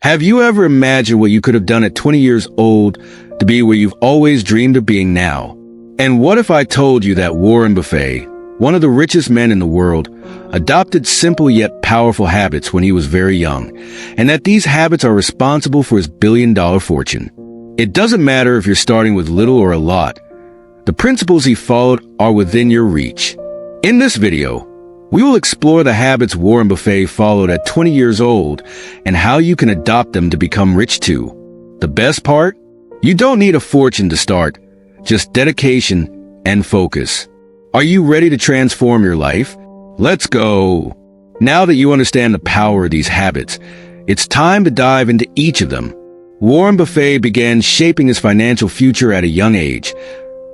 Have you ever imagined what you could have done at 20 years old to be where you've always dreamed of being now? And what if I told you that Warren Buffett, one of the richest men in the world, adopted simple yet powerful habits when he was very young, and that these habits are responsible for his billion-dollar fortune? It doesn't matter if you're starting with little or a lot. The principles he followed are within your reach. In this video, we will explore the habits Warren Buffett followed at 20 years old and how you can adopt them to become rich too. The best part? You don't need a fortune to start, just dedication and focus. Are you ready to transform your life? Let's go! Now that you understand the power of these habits, it's time to dive into each of them. Warren Buffett began shaping his financial future at a young age,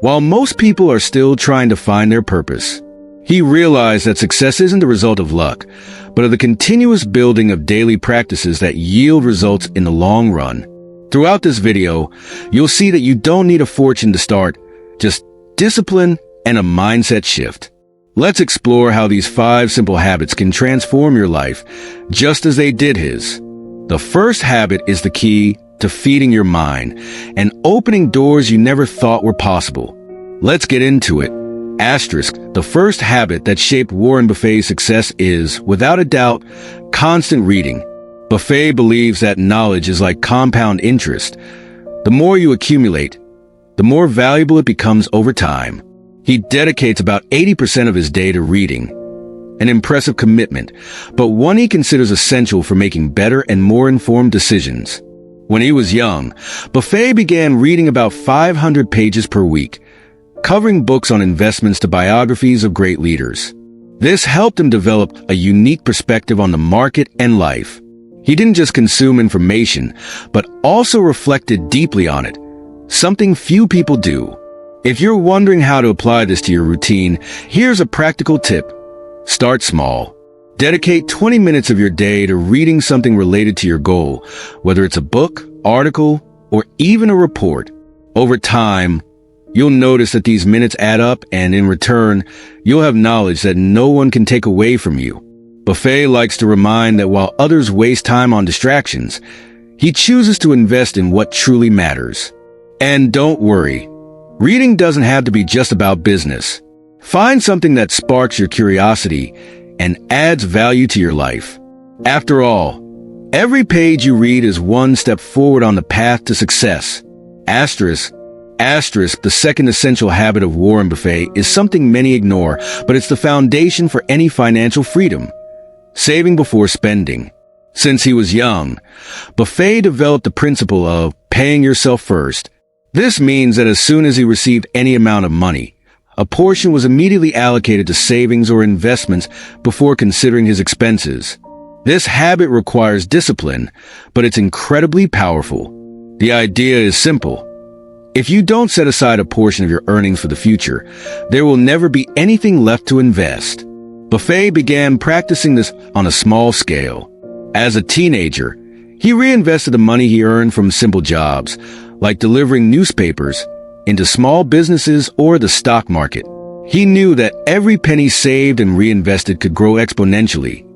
while most people are still trying to find their purpose. He realized that success isn't the result of luck, but of the continuous building of daily practices that yield results in the long run. Throughout this video, you'll see that you don't need a fortune to start, just discipline and a mindset shift. Let's explore how these 5 simple habits can transform your life, just as they did his. The first habit is the key to feeding your mind and opening doors you never thought were possible. Let's get into it. The first habit that shaped Warren Buffett's success is, without a doubt, constant reading. Buffett believes that knowledge is like compound interest. The more you accumulate, the more valuable it becomes over time. He dedicates about 80% of his day to reading, an impressive commitment, but one he considers essential for making better and more informed decisions. When he was young, Buffett began reading about 500 pages per week, covering books on investments to biographies of great leaders. This helped him develop a unique perspective on the market and life. He didn't just consume information, but also reflected deeply on it, something few people do. If you're wondering how to apply this to your routine, here's a practical tip. Start small. Dedicate 20 minutes of your day to reading something related to your goal, whether it's a book, article, or even a report. Over time, you'll notice that these minutes add up, and in return, you'll have knowledge that no one can take away from you. Buffett likes to remind that while others waste time on distractions, he chooses to invest in what truly matters. And don't worry, reading doesn't have to be just about business. Find something that sparks your curiosity and adds value to your life. After all, every page you read is one step forward on the path to success. The second essential habit of Warren Buffett is something many ignore, but it's the foundation for any financial freedom: saving before spending. Since he was young, Buffett developed the principle of paying yourself first. This means that as soon as he received any amount of money, a portion was immediately allocated to savings or investments before considering his expenses. This habit requires discipline, but it's incredibly powerful. The idea is simple. If you don't set aside a portion of your earnings for the future, there will never be anything left to invest. Buffett began practicing this on a small scale. As a teenager, he reinvested the money he earned from simple jobs, like delivering newspapers, into small businesses or the stock market. He knew that every penny saved and reinvested could grow exponentially.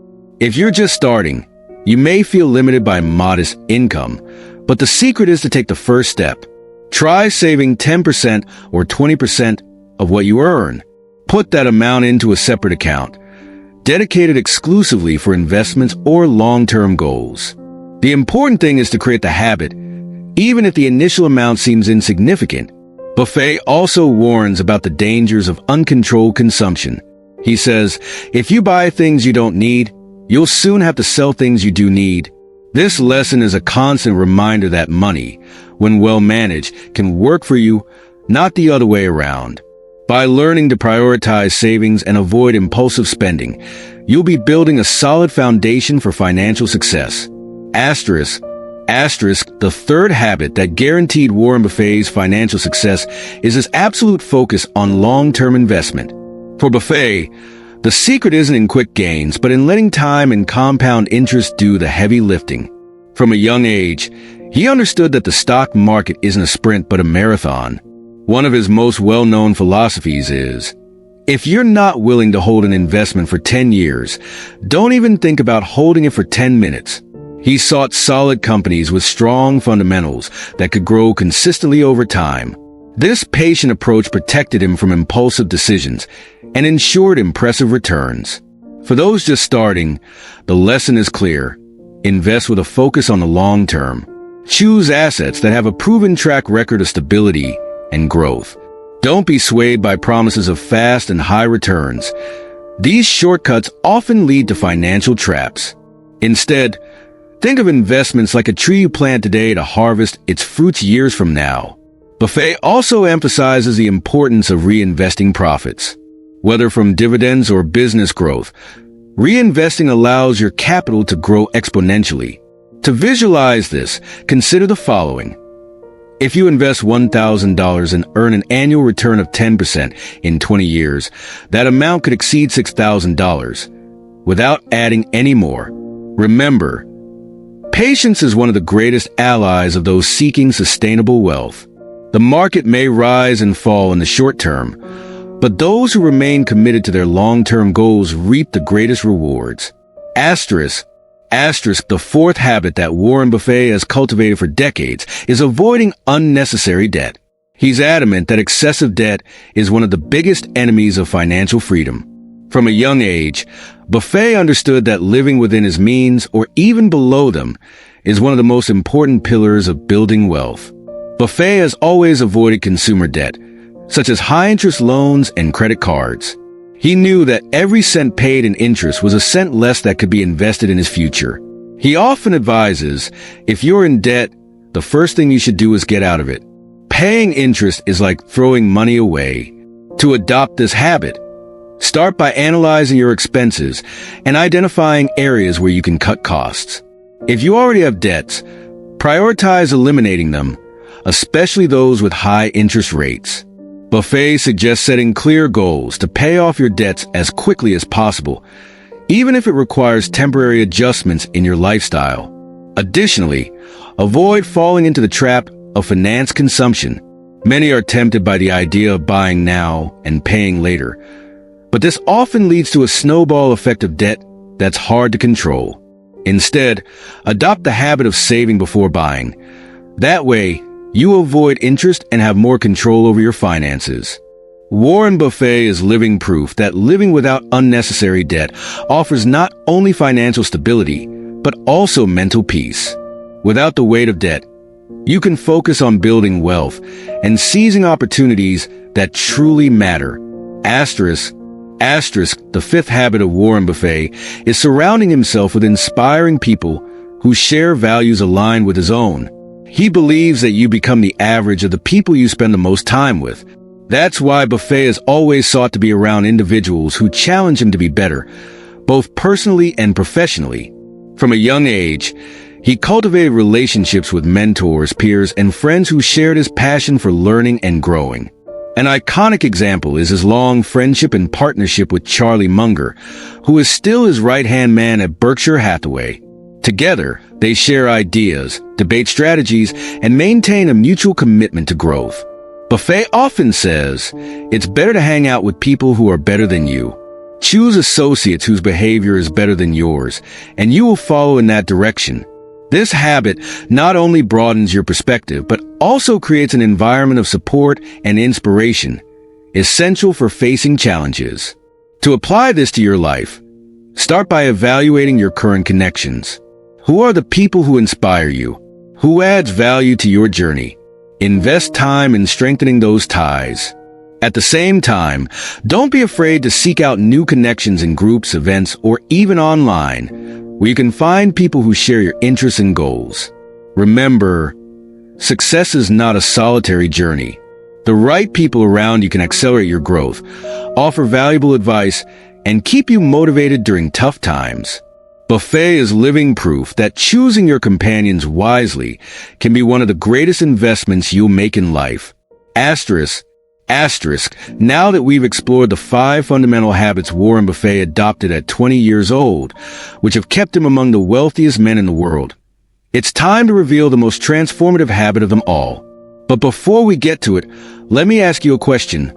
If you're just starting, you may feel limited by modest income, but the secret is to take the first step. Try saving 10% or 20% of what you earn. Put that amount into a separate account, dedicated exclusively for investments or long-term goals. The important thing is to create the habit, even if the initial amount seems insignificant. Buffett also warns about the dangers of uncontrolled consumption. He says, if you buy things you don't need, you'll soon have to sell things you do need. This lesson is a constant reminder that money, when well managed, can work for you, not the other way around. By learning to prioritize savings and avoid impulsive spending, you'll be building a solid foundation for financial success. The third habit that guaranteed Warren Buffett's financial success is his absolute focus on long-term investment. For Buffett, the secret isn't in quick gains, but in letting time and compound interest do the heavy lifting. From a young age, he understood that the stock market isn't a sprint but a marathon. One of his most well-known philosophies is, if you're not willing to hold an investment for 10 years, don't even think about holding it for 10 minutes. He sought solid companies with strong fundamentals that could grow consistently over time. This patient approach protected him from impulsive decisions and ensured impressive returns. For those just starting, the lesson is clear. Invest with a focus on the long term. Choose assets that have a proven track record of stability and growth. Don't be swayed by promises of fast and high returns. These shortcuts often lead to financial traps. Instead, think of investments like a tree you plant today to harvest its fruits years from now. Buffett also emphasizes the importance of reinvesting profits. Whether from dividends or business growth, reinvesting allows your capital to grow exponentially. To visualize this, consider the following. If you invest $1,000 and earn an annual return of 10% in 20 years, that amount could exceed $6,000 without adding any more. Remember, patience is one of the greatest allies of those seeking sustainable wealth. The market may rise and fall in the short term, but those who remain committed to their long-term goals reap the greatest rewards. Asterisk, the fourth habit that Warren Buffett has cultivated for decades is avoiding unnecessary debt. He's adamant that excessive debt is one of the biggest enemies of financial freedom. From a young age, Buffett understood that living within his means or even below them is one of the most important pillars of building wealth. Buffett has always avoided consumer debt, such as high-interest loans and credit cards. He knew that every cent paid in interest was a cent less that could be invested in his future. He often advises, if you're in debt, the first thing you should do is get out of it. Paying interest is like throwing money away. To adopt this habit, start by analyzing your expenses and identifying areas where you can cut costs. If you already have debts, prioritize eliminating them, especially those with high interest rates. Buffett suggests setting clear goals to pay off your debts as quickly as possible, even if it requires temporary adjustments in your lifestyle. Additionally, avoid falling into the trap of finance consumption. Many are tempted by the idea of buying now and paying later, but this often leads to a snowball effect of debt that's hard to control. Instead, adopt the habit of saving before buying. That way, you avoid interest and have more control over your finances. Warren Buffett is living proof that living without unnecessary debt offers not only financial stability, but also mental peace. Without the weight of debt, you can focus on building wealth and seizing opportunities that truly matter. Asterisk, the fifth habit of Warren Buffett is surrounding himself with inspiring people who share values aligned with his own. He believes that you become the average of the people you spend the most time with. That's why Buffett has always sought to be around individuals who challenge him to be better, both personally and professionally. From a young age, he cultivated relationships with mentors, peers, and friends who shared his passion for learning and growing. An iconic example is his long friendship and partnership with Charlie Munger, who is still his right-hand man at Berkshire Hathaway. Together, they share ideas, debate strategies, and maintain a mutual commitment to growth. Buffett often says, it's better to hang out with people who are better than you. Choose associates whose behavior is better than yours, and you will follow in that direction. This habit not only broadens your perspective, but also creates an environment of support and inspiration, essential for facing challenges. To apply this to your life, start by evaluating your current connections. Who are the people who inspire you? Who adds value to your journey? Invest time in strengthening those ties. At the same time, don't be afraid to seek out new connections in groups, events, or even online, where you can find people who share your interests and goals. Remember, success is not a solitary journey. The right people around you can accelerate your growth, offer valuable advice, and keep you motivated during tough times. Buffett is living proof that choosing your companions wisely can be one of the greatest investments you'll make in life. Asterisk, now that we've explored the 5 fundamental habits Warren Buffett adopted at 20 years old, which have kept him among the wealthiest men in the world, it's time to reveal the most transformative habit of them all. But before we get to it, let me ask you a question.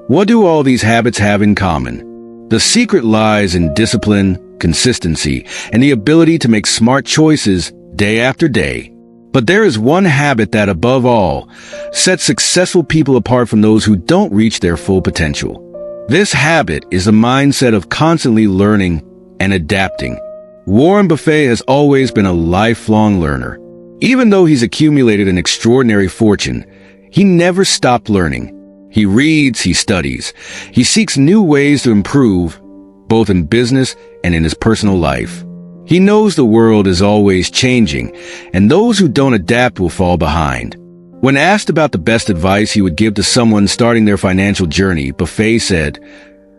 What do all these habits have in common? The secret lies in discipline, consistency, and the ability to make smart choices day after day. But there is one habit that, above all, sets successful people apart from those who don't reach their full potential. This habit is a mindset of constantly learning and adapting. Warren Buffett has always been a lifelong learner. Even though he's accumulated an extraordinary fortune, he never stopped learning. He reads, he studies, he seeks new ways to improve, both in business and in his personal life. He knows the world is always changing, and those who don't adapt will fall behind. When asked about the best advice he would give to someone starting their financial journey, Buffett said,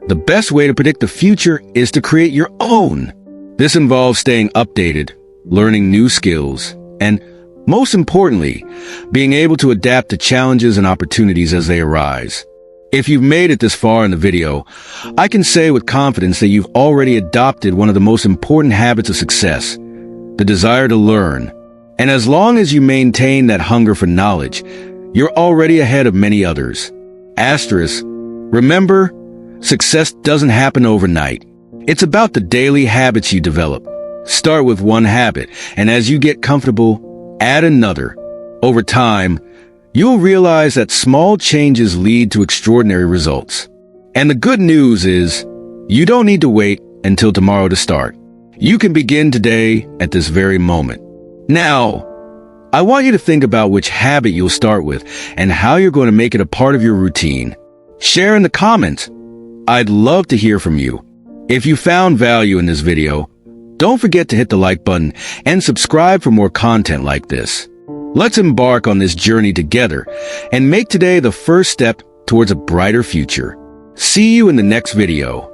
"The best way to predict the future is to create your own." This involves staying updated, learning new skills, and, most importantly, being able to adapt to challenges and opportunities as they arise. If you've made it this far in the video, I can say with confidence that you've already adopted one of the most important habits of success, the desire to learn. And as long as you maintain that hunger for knowledge, you're already ahead of many others. Asterisk, remember, success doesn't happen overnight. It's about the daily habits you develop. Start with one habit, and as you get comfortable, add another. Over time, you'll realize that small changes lead to extraordinary results. And the good news is, you don't need to wait until tomorrow to start. You can begin today at this very moment. Now, I want you to think about which habit you'll start with and how you're going to make it a part of your routine. Share in the comments. I'd love to hear from you. If you found value in this video, don't forget to hit the like button and subscribe for more content like this. Let's embark on this journey together and make today the first step towards a brighter future. See you in the next video.